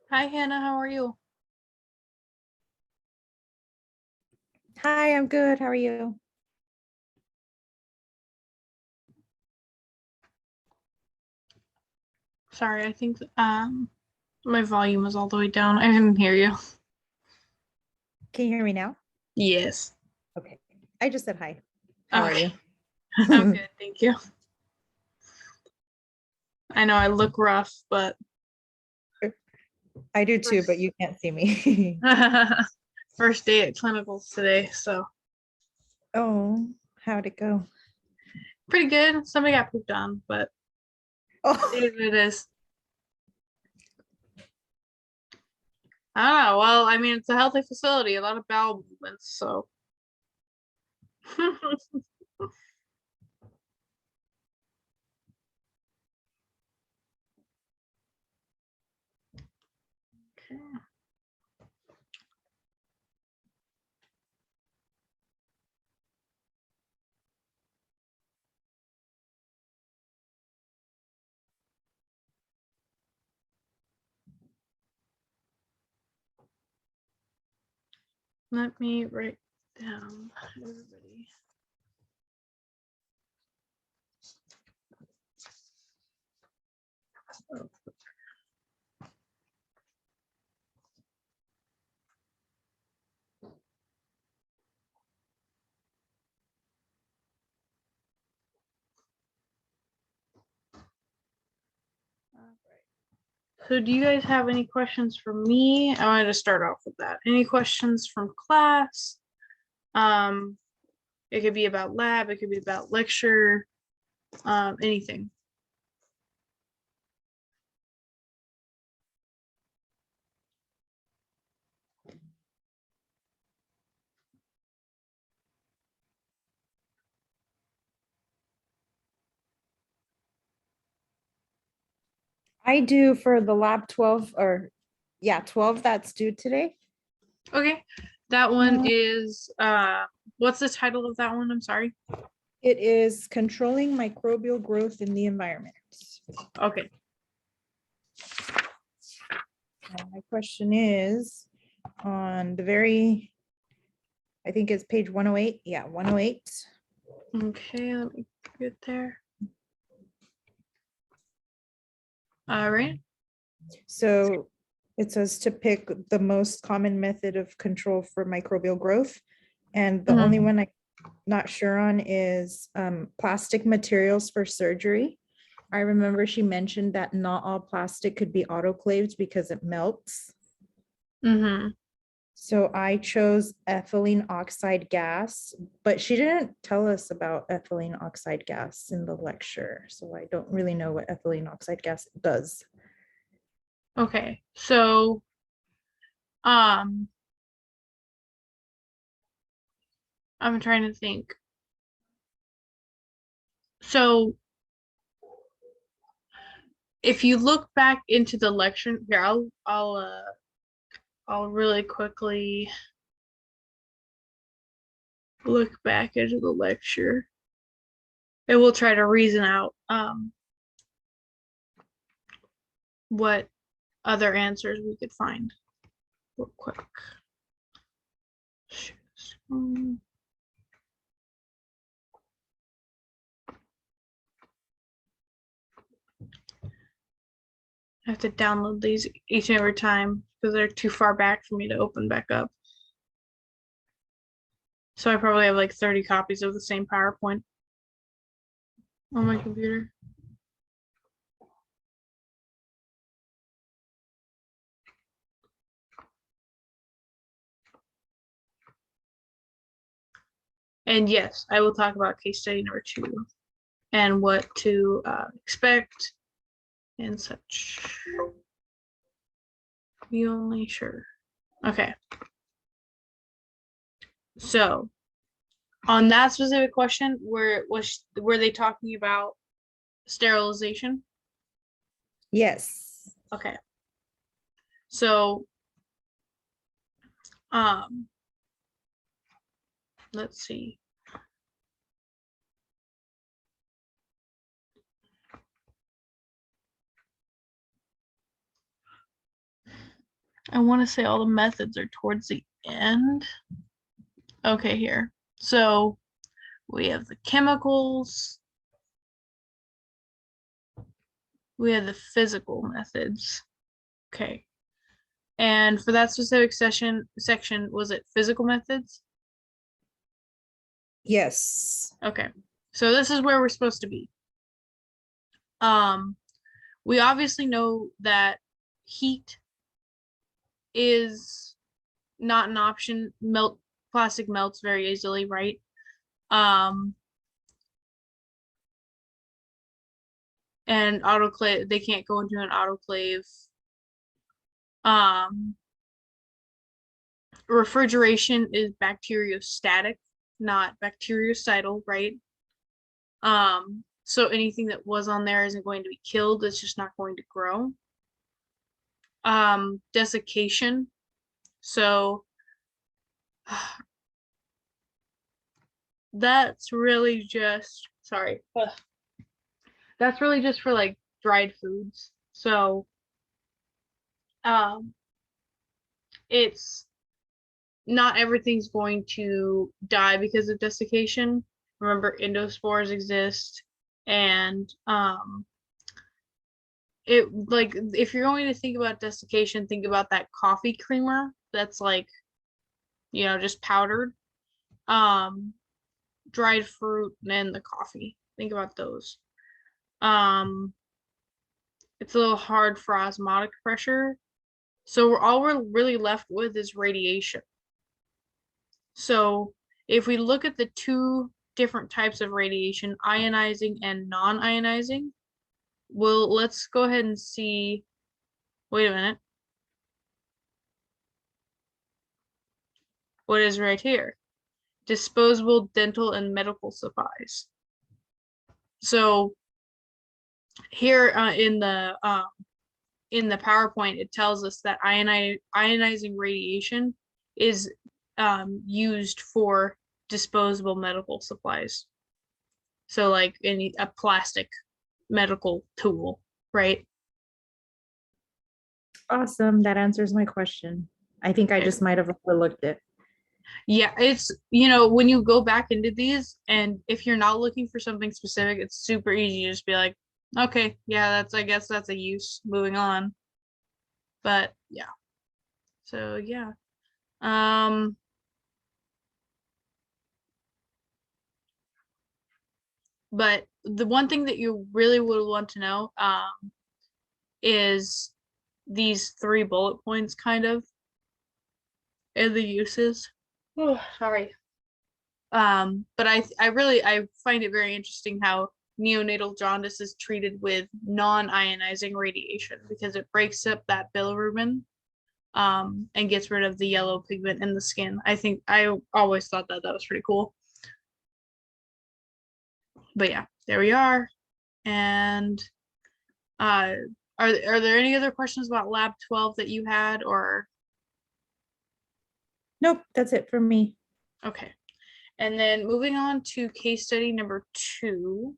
Hi, Hannah. How are you? Hi, I'm good. How are you? Sorry, I think my volume is all the way down. I didn't hear you. Can you hear me now? Yes. Okay. I just said hi. How are Okay. you? I'm good, thank you. I know I look rough, but I do too, but first you can't see me. first day at clinicals today, so Oh, how'd it go? pretty good. Somebody got pooped on, but Oh, it is. I don't know. Well, I mean, it's a healthy facility, a lot of bowel movements, so okay. Let me write down everybody. All right. So do you guys have any questions for me? I wanted to start off with that. Any questions from class? Um, it could be about lab, it could be about lecture, anything. I do for the lab 12 or yeah, 12 that's due today. Okay. That one Uh, is what's the title of that one? I'm sorry. It is controlling microbial growth in the environment. Okay. And my question is on the very, I think it's page 108. Yeah, 108. Okay, let me get there. All right. So it says to pick the most common method of control for microbial growth. And the only Mhm. one I'm not sure on is plastic materials for surgery. I remember she mentioned that not all plastic could be autoclaved because it melts. Mhm. So I chose ethylene oxide gas, but she didn't tell us about ethylene oxide gas in the lecture. So I don't really know what ethylene oxide gas does. Okay. So um I'm trying to think. So if you look back into the lecture here, I'll really quickly look back into the lecture and we'll try to reason out what other answers we could find real quick. I have to download these each and every time because they're too far back for me to open back up. So I probably have like 30 copies of the same PowerPoint on my computer. And yes, I will talk about case study number 2 and what to expect and such. Be only sure. Okay. So on that specific question, were they talking about sterilization? Yes. Okay. So um let's see. I want to say all the methods are towards the end. Okay, here. So we have the chemicals. We have the physical methods. Okay. And for that specific section, was it physical methods? Yes. Okay. So this is where we're supposed to be. Um, we obviously know that heat is not an option. Plastic melts very easily, right? And autoclave, they can't go into an autoclave. Um, refrigeration is bacteriostatic, not bactericidal, right? So anything that was on there isn't going to be killed, it's just not going to grow. Desiccation. So that's really just, sorry. That's really just for like dried foods. So um it's not everything's going to die because of desiccation. Remember, endospores exist, and it like if you're going to think about desiccation, think about that coffee creamer that's like, just powdered. Um, dried fruit and the coffee. Think about those. Um, it's a little hard for osmotic pressure. So all we're really left with is radiation. So if we look at the two different types of radiation, ionizing and non-ionizing, let's go ahead and see. Wait a minute. What is right here? Disposable dental and medical supplies. So here in the PowerPoint, it tells us that ionizing radiation is used for disposable medical supplies. So like a plastic medical tool, right? Awesome. That answers my question. I think I just might have overlooked it. Yeah, it's, when you go back into these, and if you're not looking for something specific, it's super easy to just be like, okay, yeah, I guess that's a use, moving on. But yeah. So yeah. But the one thing that you really would want to know is these three bullet points kind of, and the uses. Oh, sorry. But I find it very interesting how neonatal jaundice is treated with non-ionizing radiation because it breaks up that bilirubin and gets rid of the yellow pigment in the skin. I always thought that was pretty cool. But yeah, there we are. And uh are there any other questions about lab 12 that you had, or Nope, that's it for me. okay. And then moving on to case study number 2.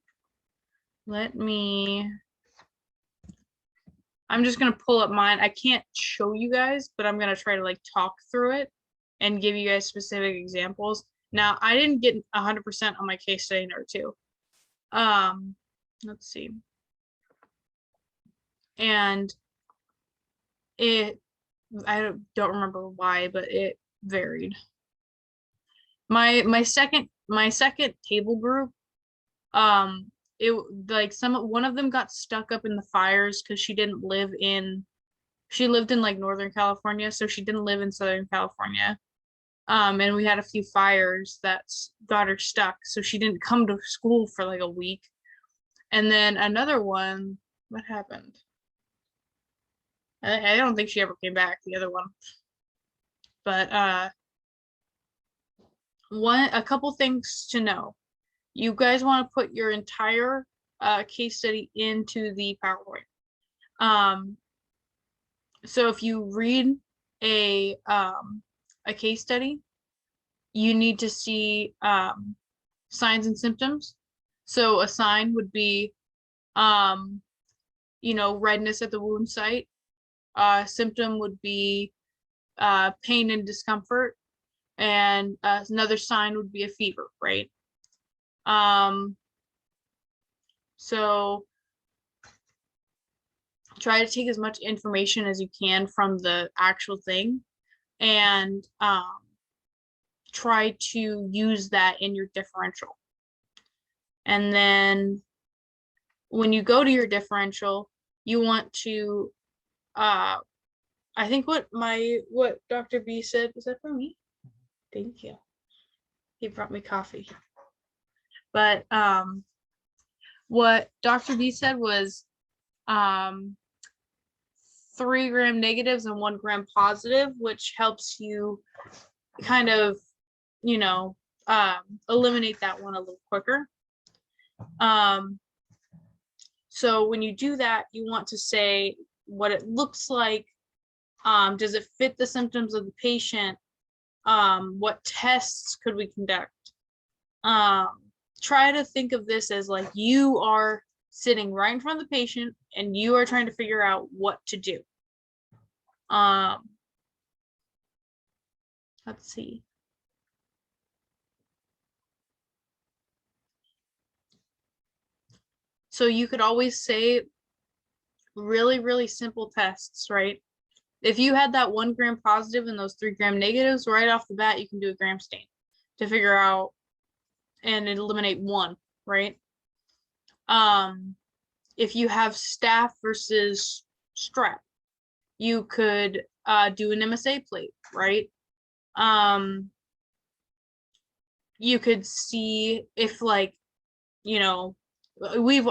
I'm just gonna pull up mine. I can't show you guys, but I'm gonna try to like talk through it and give you guys specific examples. Now, I didn't get 100% on my case study number 2. Let's see. And I don't remember why, but it varied. My second table group, it like one of them got stuck up in the fires because she lived in like Northern California, so she didn't live in Southern California. And we had a few fires that got her stuck, so she didn't come to school for like a week. And then another one, what happened? I don't think she ever came back, the other one. But a couple things to know. You guys want to put your entire case study into the PowerPoint. So if you read a case study, you need to see signs and symptoms. So a sign would be redness at the wound site. Symptom would be pain and discomfort, and another sign would be a fever, right? So try to take as much information as you can from the actual thing, and try to use that in your differential. And then when you go to your differential, you want to, I think what Dr. B said, was that for me? Thank you. He brought me coffee. But what Dr. B said was 3 gram negatives and 1 gram positive, which helps you kind of, you know, eliminate that one a little quicker. So when you do that, you want to say what it looks like. Does it fit the symptoms of the patient? What tests could we conduct? Try to think of this as like you are sitting right in front of the patient and you are trying to figure out what to do. Let's see. So you could always say really, really simple tests, right? If you had that 1 gram positive and those 3 gram negatives, right off the bat, you can do a gram stain to figure out and eliminate one, right? If you have staph versus strep, you could do an MSA plate, right? You could see if, like, you know, we've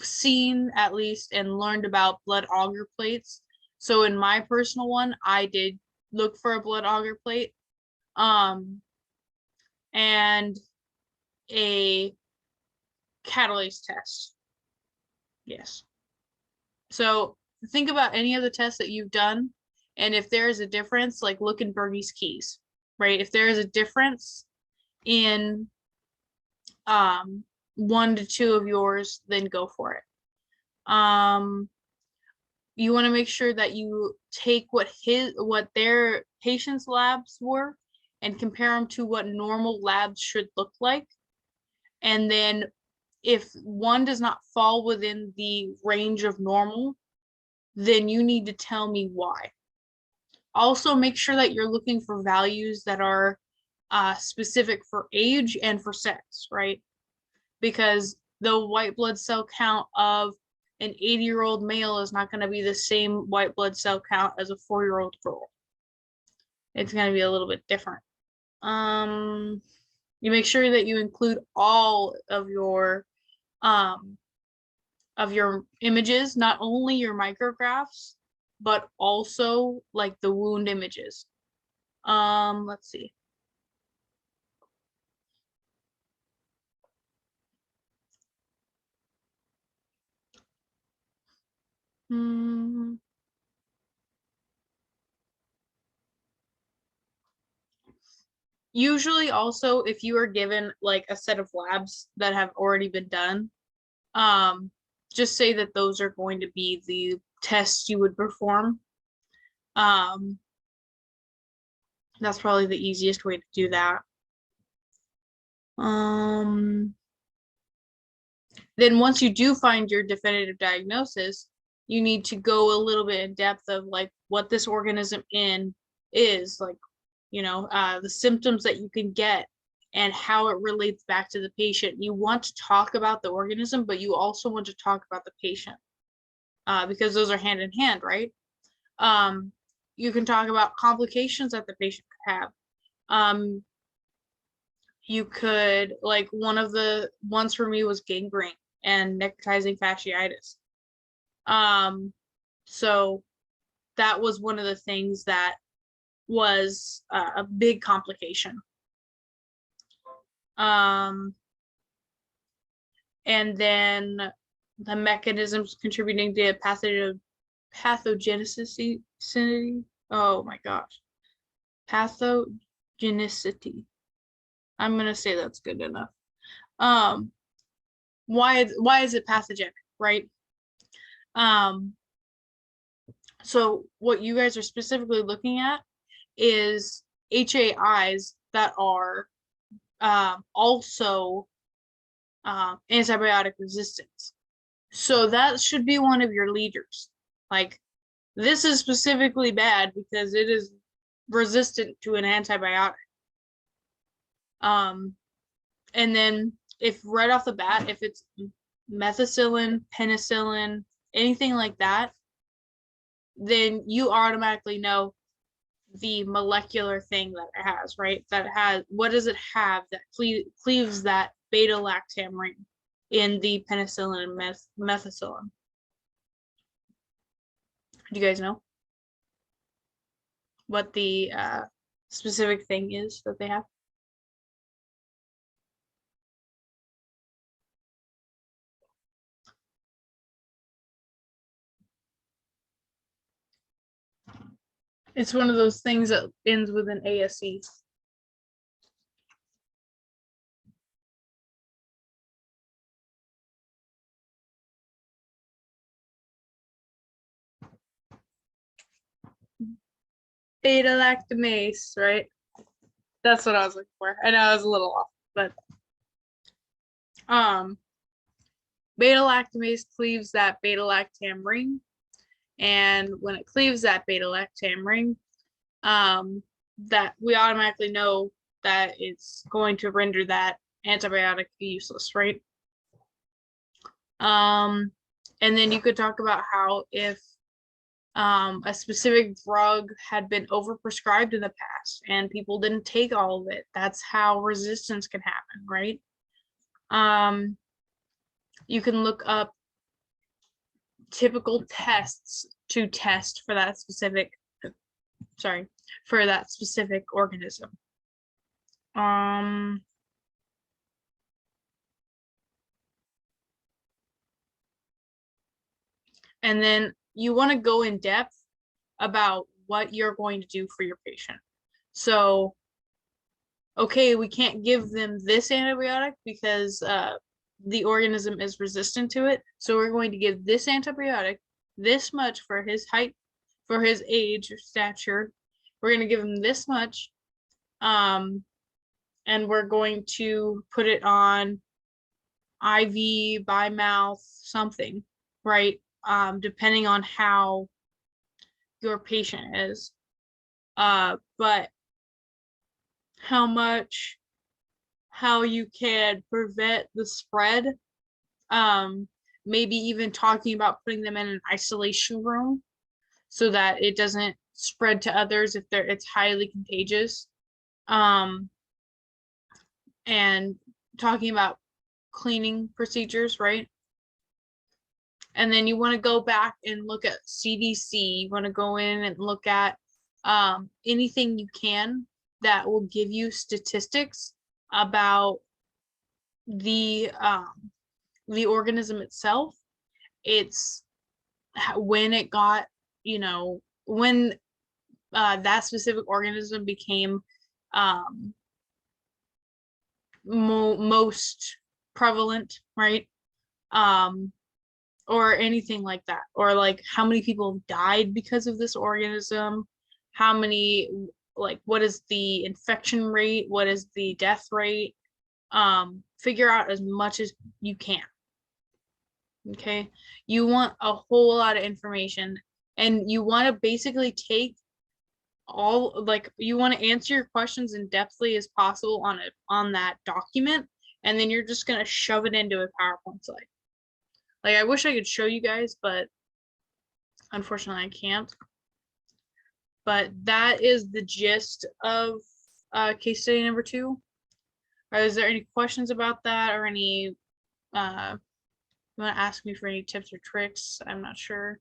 seen at least and learned about blood auger plates. So in my personal one, I did look for a blood auger plate, and a catalase test. Yes. So think about any of the tests that you've done, and if there is a difference, like look in Bergie's keys, right? If there is a difference in 1 to 2 of yours, then go for it. You want to make sure that you take what their patient's labs were and compare them to what normal labs should look like. And then if one does not fall within the range of normal, then you need to tell me why. Also, make sure that you're looking for values that are specific for age and for sex, right? Because the white blood cell count of an 80-year-old male is not going to be the same white blood cell count as a 4-year-old girl. It's going to be a little bit different. You make sure that you include all of your images, not only your micrographs, but also like the wound images. Let's see. Usually also, if you are given like a set of labs that have already been done, just say that those are going to be the tests you would perform. That's probably the easiest way to do that. Then once you do find your definitive diagnosis, you need to go a little bit in depth of like what this organism is, like, you know, the symptoms that you can get and how it relates back to the patient. You want to talk about the organism, but you also want to talk about the patient, because those are hand in hand, right? You can talk about complications that the patient could have. You could, like, one of the ones for me was gangrene and necrotizing fasciitis. So that was one of the things that was a big complication. And then the mechanisms contributing to pathogenicity. Oh my gosh. Pathogenicity. I'm gonna say that's good enough. Why is it pathogenic, right? So what you guys are specifically looking at is HAIs that are also antibiotic resistance. So that should be one of your leaders. Like, this is specifically bad because it is resistant to an antibiotic. And then if right off the bat, if it's methicillin, penicillin, anything like that, then you automatically know the molecular thing that it has, right? That has, what does it have that cleaves that beta-lactam ring in the penicillin and methicillin? Do you guys know what the specific thing is that they have? It's one of those things that ends with an ASE. Beta lactamase, right? That's what I was looking for. I know I was a little off, but beta lactamase cleaves that beta lactam ring, and when it cleaves that beta lactam ring, that we automatically know that it's going to render that antibiotic useless, right? And then you could talk about how if a specific drug had been overprescribed in the past and people didn't take all of it, that's how resistance can happen, right? You can look up typical tests to test for that specific, for that specific organism. And then you want to go in depth about what you're going to do for your patient. So, okay, we can't give them this antibiotic because the organism is resistant to it. So we're going to give this antibiotic, this much for his height, for his age or stature. We're going to give him this much. And we're going to put it on IV, by mouth, something, right? Depending on how your patient is. But how much, how you can prevent the spread, maybe even talking about putting them in an isolation room so that it doesn't spread to others if it's highly contagious. And talking about cleaning procedures, right? And then you want to go back and look at CDC. You want to go in and look at anything you can that will give you statistics about the organism itself. It's when it got, when that specific organism became most prevalent, right? Or anything like that, or like how many people died because of this organism, how many, like, what is the infection rate, what is the death rate, figure out as much as you can. Okay, you want a whole lot of information, and you want to basically take all, like, you want to answer your questions in depthly as possible on that document, and then you're just going to shove it into a PowerPoint slide. Like, I wish I could show you guys, but unfortunately I can't. But that is the gist of case study number 2. Is there any questions about that, or any, you want to ask me for any tips or tricks? I'm not sure.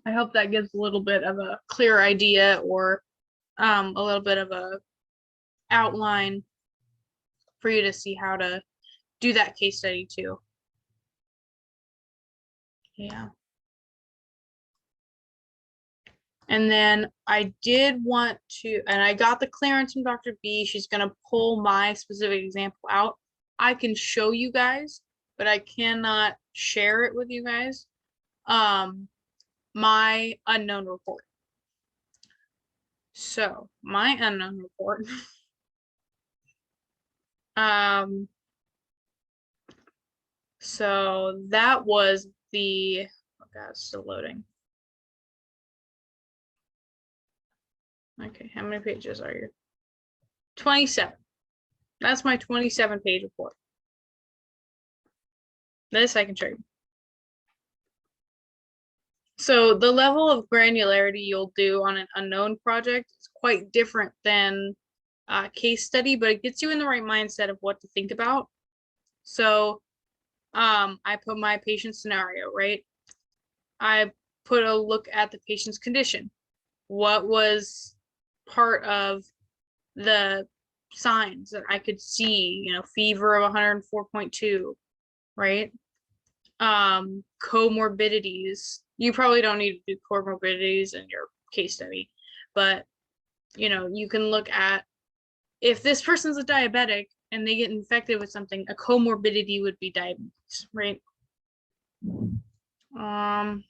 I hope that gives a little bit of a clear idea, or a little bit of a outline for you to see how to do that case study too. Yeah. And then I did want to, and I got the clearance from Dr. B. She's going to pull my specific example out. I can show you guys, but I cannot share it with you guys. My unknown report. So my unknown report. So that was the, oh God, it's still loading. Okay, how many pages are you? 27. That's my 27-page report. This I can show you. So the level of granularity you'll do on an unknown project is quite different than a case study, but it gets you in the right mindset of what to think about. So I put my patient scenario, right? I put a look at the patient's condition. What was part of the signs that I could see, fever of 104.2, right? Comorbidities. You probably don't need to do comorbidities in your case study, but you can look at if this person's a diabetic and they get infected with something, a comorbidity would be diabetes, right? And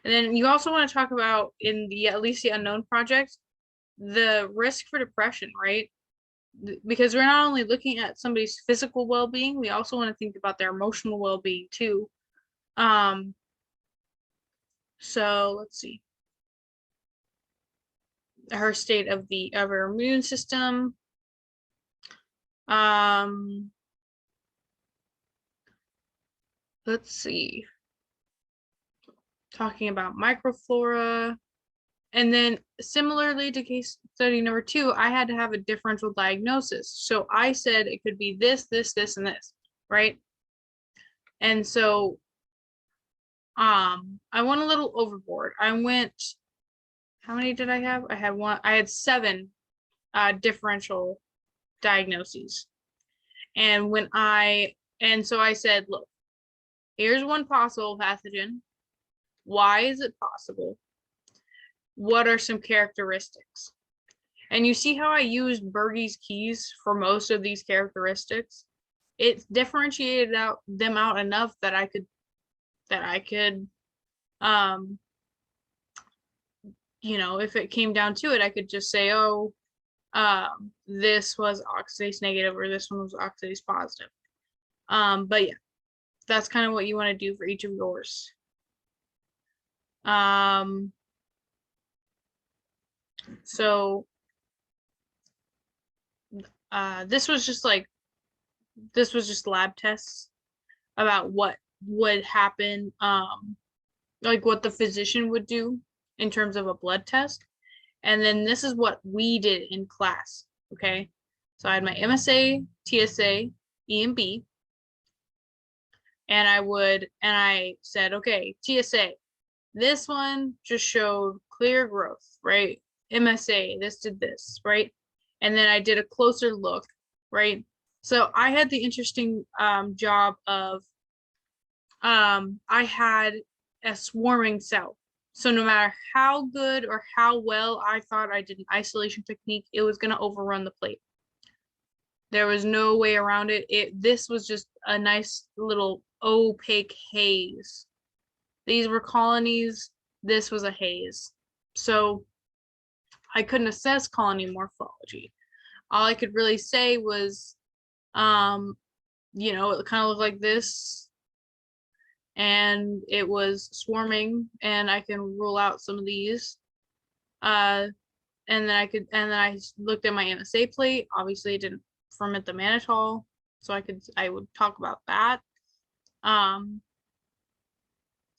then you also want to talk about in the at least the unknown project, the risk for depression, right? Because we're not only looking at somebody's physical well-being, we also want to think about their emotional well-being too. So let's see. Her state of her immune system. Let's see. Talking about microflora. And then similarly to case study number 2, I had to have a differential diagnosis. So I said it could be this, this, this, and this, right? And so I went a little overboard. I went, how many did I have? I had 7 differential diagnoses. And so I said, look, here's one possible pathogen. Why is it possible? What are some characteristics? And you see how I used Berge's keys for most of these characteristics? It differentiated them out enough that I could, if it came down to it, I could just say, oh, this was oxidase negative or this one was oxidase positive. But yeah, that's kind of what you want to do for each of yours. So this was just lab tests about what would happen, like what the physician would do in terms of a blood test. And then this is what we did in class, okay? So I had my MSA, TSA, EMB, and I said, okay, TSA, this one just showed clear growth, right? MSA, this did this, right? And then I did a closer look, right? So I had the interesting job of, I had a swarming cell. So no matter how good or how well I thought I did an isolation technique, it was going to overrun the plate. There was no way around it. This was just a nice little opaque haze. These were colonies. This was a haze. So I couldn't assess colony morphology. All I could really say was, it kind of looked like this, and it was swarming, and I can rule out some of these. And then I looked at my MSA plate. Obviously, it didn't ferment the mannitol, so I would talk about that. But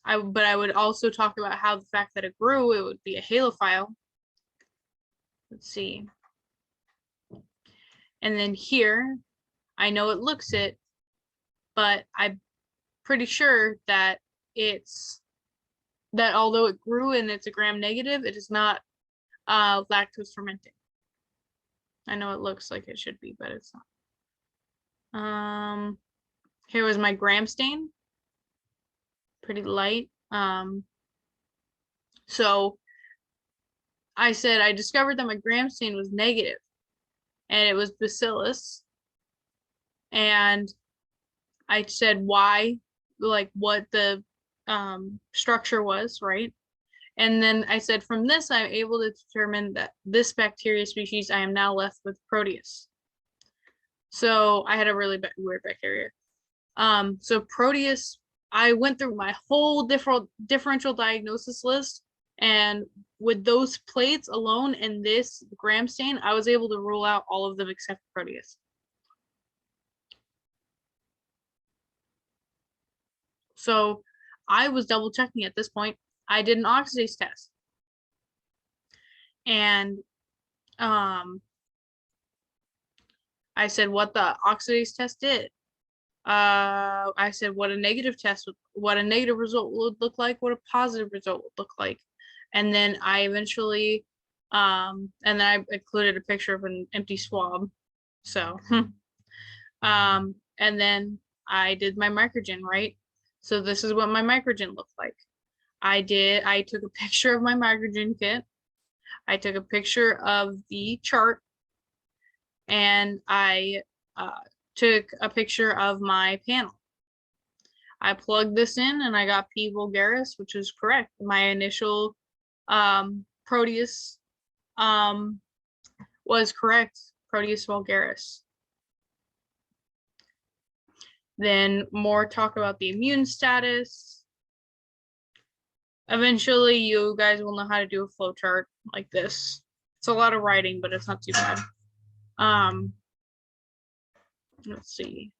I would also talk about how the fact that it grew, it would be a halophile. Let's see. And then here, I know it looks it, but I'm pretty sure that although it grew and it's a gram negative, it is not lactose fermenting. I know it looks like it should be, but it's not. Here was my gram stain. Pretty light. So I said I discovered that my gram stain was negative, and it was bacillus. and I said why, like what the structure was, right? And then I said, from this, I'm able to determine that this bacteria species, I am now left with Proteus. So I had a really weird bacteria. So Proteus, I went through my whole differential diagnosis list, and with those plates alone and this gram stain, I was able to rule out all of them except Proteus. So I was double checking at this point. I did an oxidase test, and I said what the oxidase test did. I said what a negative test, what a negative result would look like, what a positive result would look like. And then I eventually, and then I included a picture of an empty swab. So, and then I did my microgen, right? So this is what my microgen looked like. I took a picture of my microgen kit. I took a picture of the chart, and I took a picture of my panel. I plugged this in and I got P. vulgaris, which is correct. My initial Proteus was correct, Proteus vulgaris. Then more talk about the immune status. Eventually, you guys will know how to do a flow chart like this. It's a lot of writing, but it's not too bad. Let's see.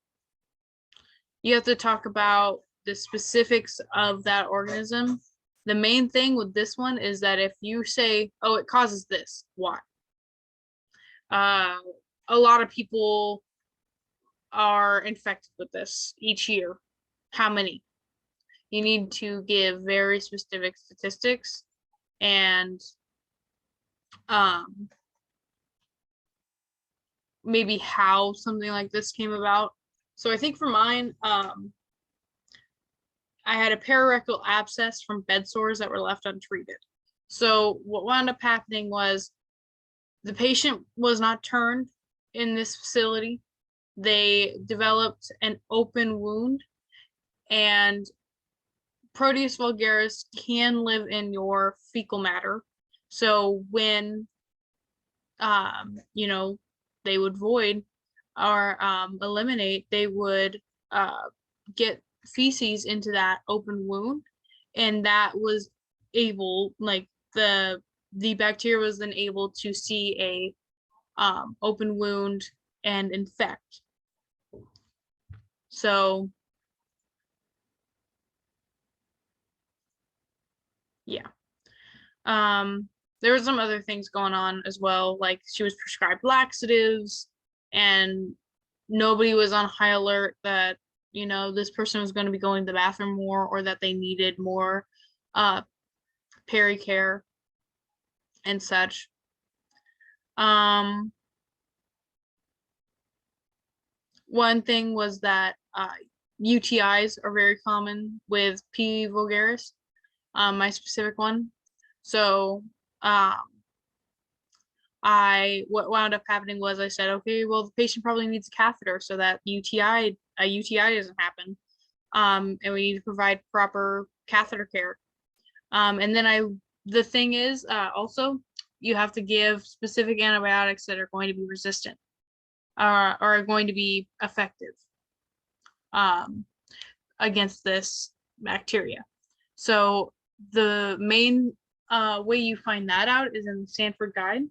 You have to talk about the specifics of that organism. The main thing with this one is that if you say, oh, it causes this, why? A lot of people are infected with this each year. How many? You need to give very specific statistics and maybe how something like this came about. So I think for mine, I had a pararectal abscess from bed sores that were left untreated. So what wound up happening was the patient was not turned in this facility. They developed an open wound, and Proteus vulgaris can live in your fecal matter. So when you know, they would void or eliminate, they would get feces into that open wound, and that was able, like the bacteria was then able to see a open wound and infect. So yeah. There were some other things going on as well, like she was prescribed laxatives, and nobody was on high alert that, you know, this person was going to be going to the bathroom more, or that they needed more pericare and such. One thing was that UTIs are very common with P. vulgaris, my specific one. So what wound up happening was I said, okay, well, the patient probably needs a catheter so that a UTI doesn't happen. And we need to provide proper catheter care. And then the thing is, also, you have to give specific antibiotics that are going to be resistant or are going to be effective against this bacteria. So the main way you find that out is in the Stanford Guide.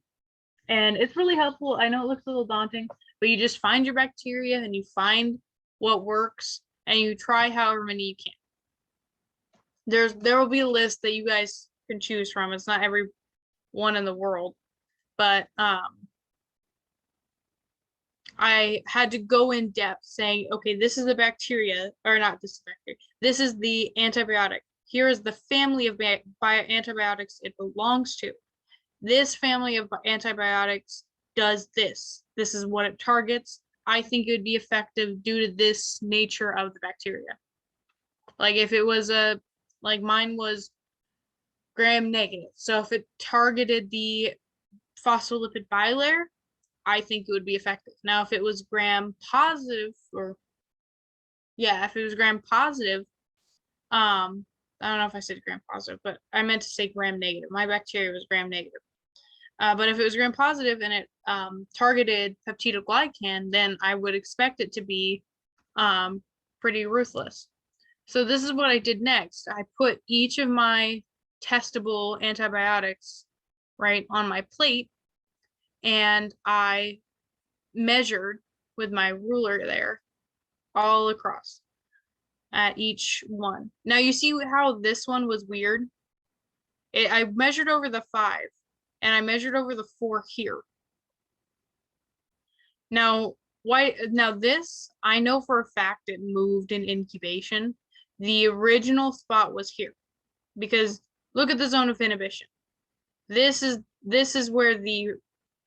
And it's really helpful. I know it looks a little daunting, but you just find your bacteria and you find what works and you try however many you can. There will be a list that you guys can choose from. It's not every one in the world, but I had to go in depth saying, okay, this is the bacteria, or not this bacteria. This is the antibiotic. Here is the family of antibiotics it belongs to. This family of antibiotics does this. This is what it targets. I think it would be effective due to this nature of the bacteria. Like if it was like mine was gram negative. So if it targeted the phospholipid bilayer, I think it would be effective. Now, if it was gram positive, or yeah, if it was gram positive, I don't know if I said gram positive, but I meant to say gram negative. My bacteria was gram negative. But if it was gram positive and it targeted peptidoglycan, then I would expect it to be pretty ruthless. So this is what I did next. I put each of my testable antibiotics right on my plate, and I measured with my ruler there all across at each one. Now you see how this one was weird? I measured over the 5 and I measured over the 4 here. Now, this, I know for a fact it moved in incubation. The original spot was here because look at the zone of inhibition. This is where the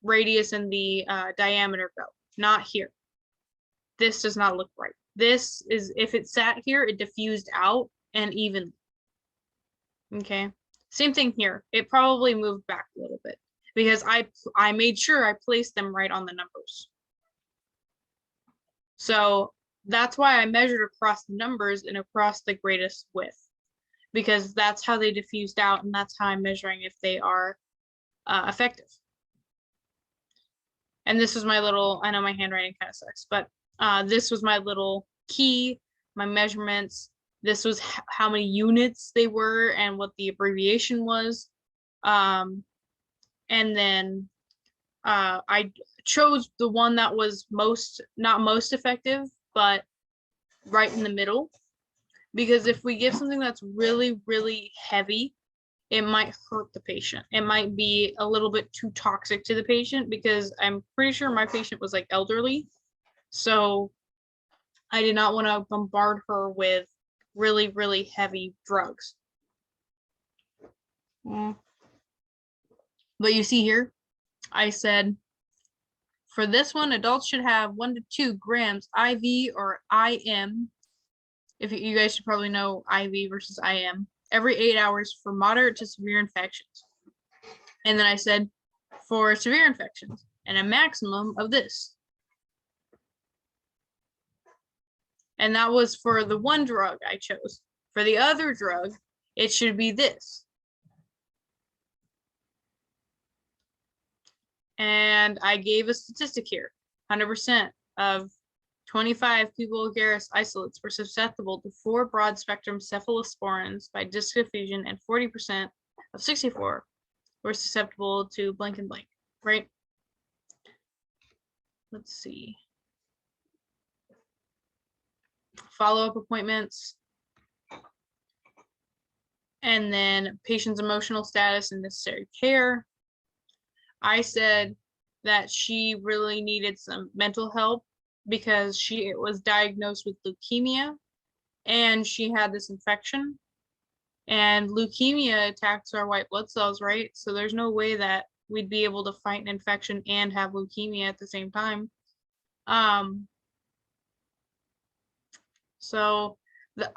radius and the diameter go, not here. This does not look right. This is, if it sat here, it diffused out and evenly. Okay, same thing here. It probably moved back a little bit because I made sure I placed them right on the numbers. So that's why I measured across the numbers and across the greatest width, because that's how they diffused out, and that's how I'm measuring if they are effective. And this was my little, I know my handwriting kind of sucks, but this was my little key, my measurements. This was how many units they were and what the abbreviation was. And then I chose the one that was not most effective, but right in the middle. Because if we give something that's really, really heavy, it might hurt the patient. It might be a little bit too toxic to the patient, because I'm pretty sure my patient was like elderly. So I did not want to bombard her with really, really heavy drugs. But you see here, I said, for this one, adults should have 1 to 2 grams IV or IM. If you guys should probably know IV versus IM every 8 hours for moderate to severe infections. And then I said, for severe infections, and a maximum of this. And that was for the one drug I chose. For the other drug, it should be this. And I gave a statistic here. 100% of 25 P. isolates were susceptible to 4 broad-spectrum cephalosporins by disc diffusion, and 40% of 64 were susceptible to blank and blank, right? Let's see. Follow-up appointments. And then patient's emotional status and necessary care. I said that she really needed some mental help because she was diagnosed with leukemia and she had this infection, and leukemia attacks our white blood cells, right? So there's no way that we'd be able to fight an infection and have leukemia at the same time. So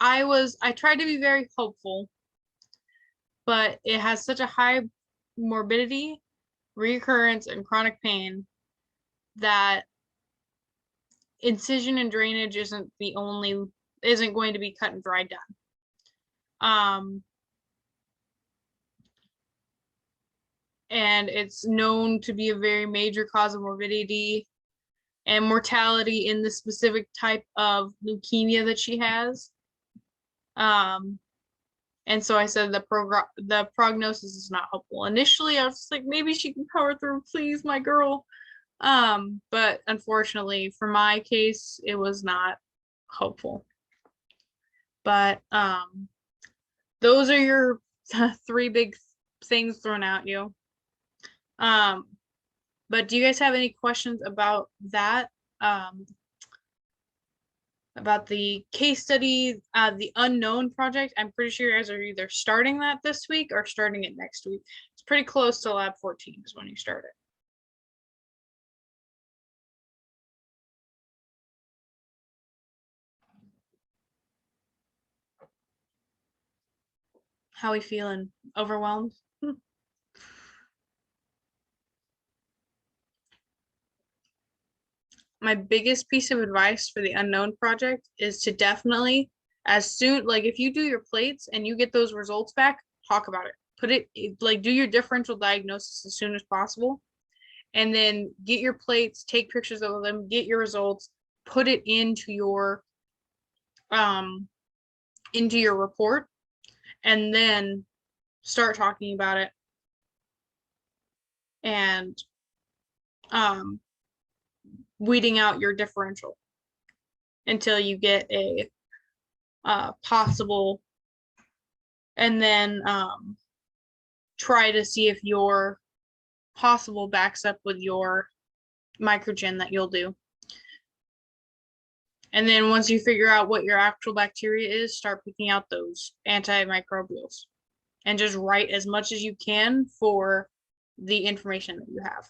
I tried to be very hopeful, but it has such a high morbidity, recurrence, and chronic pain that incision and drainage isn't going to be cut and dry done. And it's known to be a very major cause of morbidity and mortality in the specific type of leukemia that she has. And so I said the prognosis is not hopeful. Initially, I was just like, maybe she can power through, please, my girl. But unfortunately, for my case, it was not hopeful. But those are your 3 big things thrown at you. But do you guys have any questions about that? About the case study, the unknown project? I'm pretty sure you guys are either starting that this week or starting it next week. It's pretty close to lab 14 is when you start it. How are we feeling? Overwhelmed? my biggest piece of advice for the unknown project is to definitely, as soon, like if you do your plates and you get those results back, talk about it. Put it, like do your differential diagnosis as soon as possible. And then get your plates, take pictures of them, get your results, put it into your report, and then start talking about it and weeding out your differential until you get a possible, and then try to see if your possible backs up with your microgen that you'll do. And then once you figure out what your actual bacteria is, start picking out those antimicrobials and just write as much as you can for the information that you have.